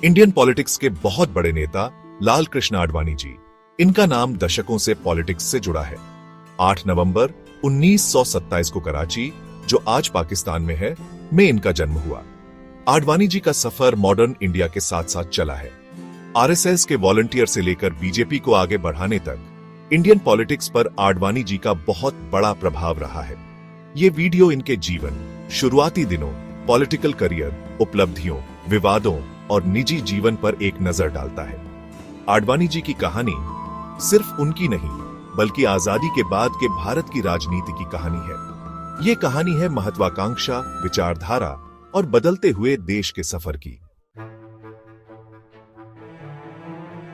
Indian politics के बहुत बड़े नेता लाल कृष्ण आडवाणी जी, इनका नाम दशकों से पॉलिटिक्स से जुड़ा है। 8 नवंबर 1927 को कराची, जो आज पाकिस्तान में है, में इनका जन्म हुआ। आडवाणी जी का सफर मॉडर्न इंडिया के साथ साथ चला है। आरएसएस के वॉलंटियर से लेकर बीजेपी को आगे बढ़ाने तक इंडियन पॉलिटिक्स पर आडवाणी जी का बहुत बड़ा प्रभाव रहा है। ये वीडियो इनके जीवन, शुरुआती दिनों, पॉलिटिकल करियर, उपलब्धियों, विवादों और निजी जीवन पर एक नजर डालता है। आडवाणी जी की कहानी सिर्फ उनकी नहीं, बल्कि आजादी के बाद के भारत की राजनीति की कहानी है। ये कहानी है महत्वाकांक्षा, विचारधारा और बदलते हुए देश के सफर की।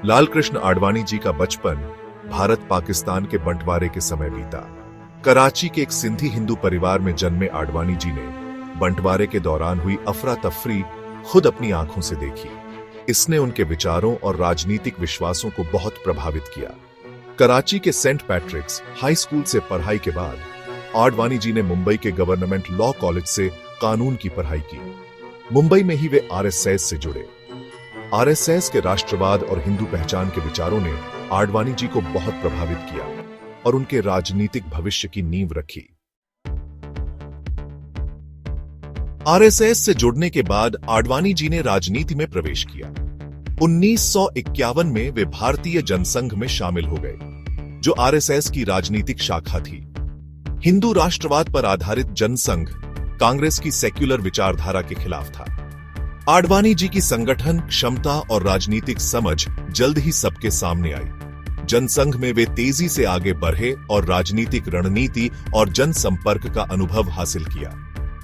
लाल कृष्ण आडवाणी जी का बचपन भारत पाकिस्तान के बंटवारे के समय बीता। कराची के एक सिंधी हिंदू परिवार में जन्मे आडवाणी जी ने बंटवारे के दौरान हुई अफरा तफरी खुद अपनी आंखों से देखी। इसने उनके विचारों और राजनीतिक विश्वासों को बहुत प्रभावित किया। कराची के सेंट पैट्रिक्स हाई स्कूल से पढ़ाई के बाद आडवाणी जी ने मुंबई के गवर्नमेंट लॉ कॉलेज से कानून की पढ़ाई की। मुंबई में ही वे आरएसएस से जुड़े। आरएसएस के राष्ट्रवाद और हिंदू पहचान के विचारों ने आडवाणी जी को बहुत प्रभावित किया और उनके राजनीतिक भविष्य की नींव रखी। आरएसएस से जुड़ने के बाद आडवाणी जी ने राजनीति में प्रवेश किया। 1951 में वे भारतीय जनसंघ में शामिल हो गए, जो आरएसएस की राजनीतिक शाखा थी। हिंदू राष्ट्रवाद पर आधारित जनसंघ कांग्रेस की सेक्युलर विचारधारा के खिलाफ था। आडवाणी जी की संगठन क्षमता और राजनीतिक समझ जल्द ही सबके सामने आई। जनसंघ में वे तेजी से आगे बढ़े और राजनीतिक रणनीति और जनसंपर्क का अनुभव हासिल किया।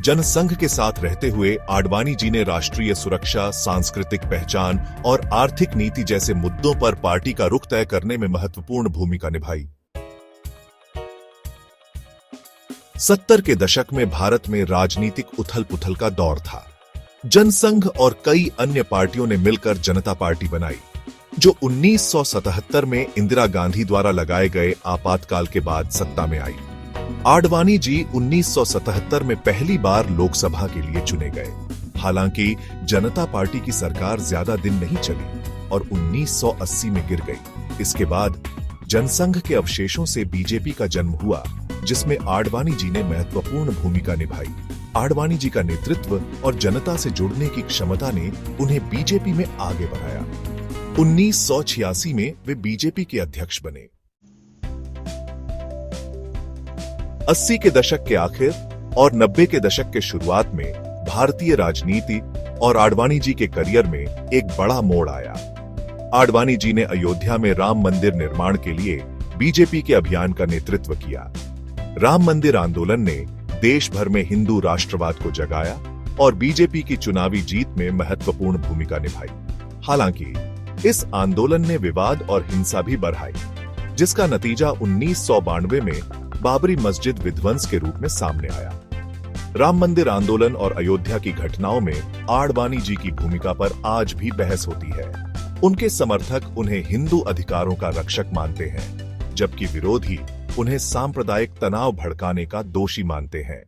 जनसंघ के साथ रहते हुए आडवाणी जी ने राष्ट्रीय सुरक्षा, सांस्कृतिक पहचान और आर्थिक नीति जैसे मुद्दों पर पार्टी का रुख तय करने में महत्वपूर्ण भूमिका निभाई। 70 के दशक में भारत में राजनीतिक उथल-पुथल का दौर था। जनसंघ और कई अन्य पार्टियों ने मिलकर जनता पार्टी बनाई, जो 1977 में इंदिरा गांधी द्वारा लगाए गए आपातकाल के बाद सत्ता में आई। आडवाणी जी 1977 में पहली बार लोकसभा के लिए चुने गए। हालांकि जनता पार्टी की सरकार ज्यादा दिन नहीं चली और 1980 में गिर गई। इसके बाद जनसंघ के अवशेषों से बीजेपी का जन्म हुआ, जिसमें आडवाणी जी ने महत्वपूर्ण भूमिका निभाई। आडवाणी जी का नेतृत्व और जनता से जुड़ने की क्षमता ने उन्हें बीजेपी में आगे बढ़ाया। 1986 में वे बीजेपी के अध्यक्ष बने। 80 के दशक के आखिर और 90 के दशक के शुरुआत में भारतीय राजनीति और आडवाणी जी के करियर में एक बड़ा मोड़ आया। आडवाणी जी ने अयोध्या में राम मंदिर निर्माण के लिए बीजेपी के अभियान का नेतृत्व किया। राम मंदिर आंदोलन ने देश भर में हिंदू राष्ट्रवाद को जगाया और बीजेपी की चुनावी जीत में महत्वपूर्ण भूमिका निभाई। हालांकि इस आंदोलन ने विवाद और हिंसा भी बढ़ाई, जिसका नतीजा 1992 में बाबरी मस्जिद विध्वंस के रूप में सामने आया। राम मंदिर आंदोलन और अयोध्या की घटनाओं में आडवाणी जी की भूमिका पर आज भी बहस होती है। उनके समर्थक उन्हें हिंदू अधिकारों का रक्षक मानते हैं, जबकि विरोधी उन्हें सांप्रदायिक तनाव भड़काने का दोषी मानते हैं।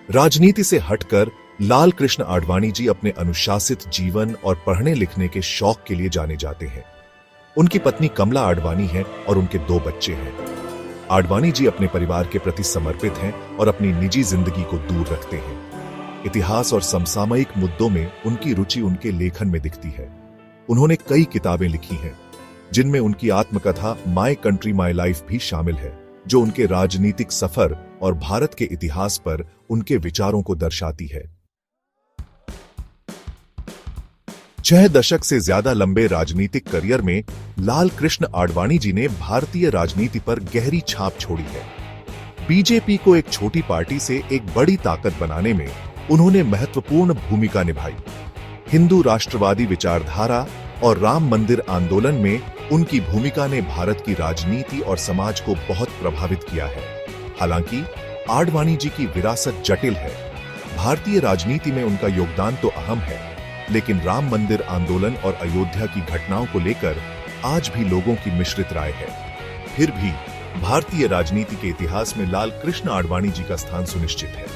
राजनीति से हटकर लाल कृष्ण आडवाणी जी अपने अनुशासित जीवन और पढ़ने लिखने के शौक के लिए जाने जाते हैं। उनकी पत्नी कमला आडवाणी है और उनके 2 बच्चे हैं। आडवाणी जी अपने परिवार के प्रति समर्पित हैं और अपनी निजी जिंदगी को दूर रखते हैं। इतिहास और समसामयिक मुद्दों में उनकी रुचि उनके लेखन में दिखती है। उन्होंने कई किताबें लिखी हैं, जिनमें उनकी आत्मकथा माय कंट्री माय लाइफ भी शामिल है, जो उनके राजनीतिक सफर और भारत के इतिहास पर उनके विचारों को दर्शाती है। 6 दशक से ज्यादा लंबे राजनीतिक करियर में लाल कृष्ण आडवाणी जी ने भारतीय राजनीति पर गहरी छाप छोड़ी है। बीजेपी को एक छोटी पार्टी से एक बड़ी ताकत बनाने में उन्होंने महत्वपूर्ण भूमिका निभाई। हिंदू राष्ट्रवादी विचारधारा और राम मंदिर आंदोलन में उनकी भूमिका ने भारत की राजनीति और समाज को बहुत प्रभावित किया है। हालांकि आडवाणी जी की विरासत जटिल है। भारतीय राजनीति में उनका योगदान तो अहम है, लेकिन राम मंदिर आंदोलन और अयोध्या की घटनाओं को लेकर आज भी लोगों की मिश्रित राय है। फिर भी भारतीय राजनीति के इतिहास में लाल कृष्ण आडवाणी जी का स्थान सुनिश्चित है।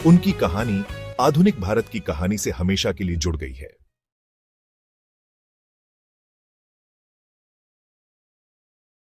उनकी कहानी आधुनिक भारत की कहानी से हमेशा के लिए जुड़ गई है।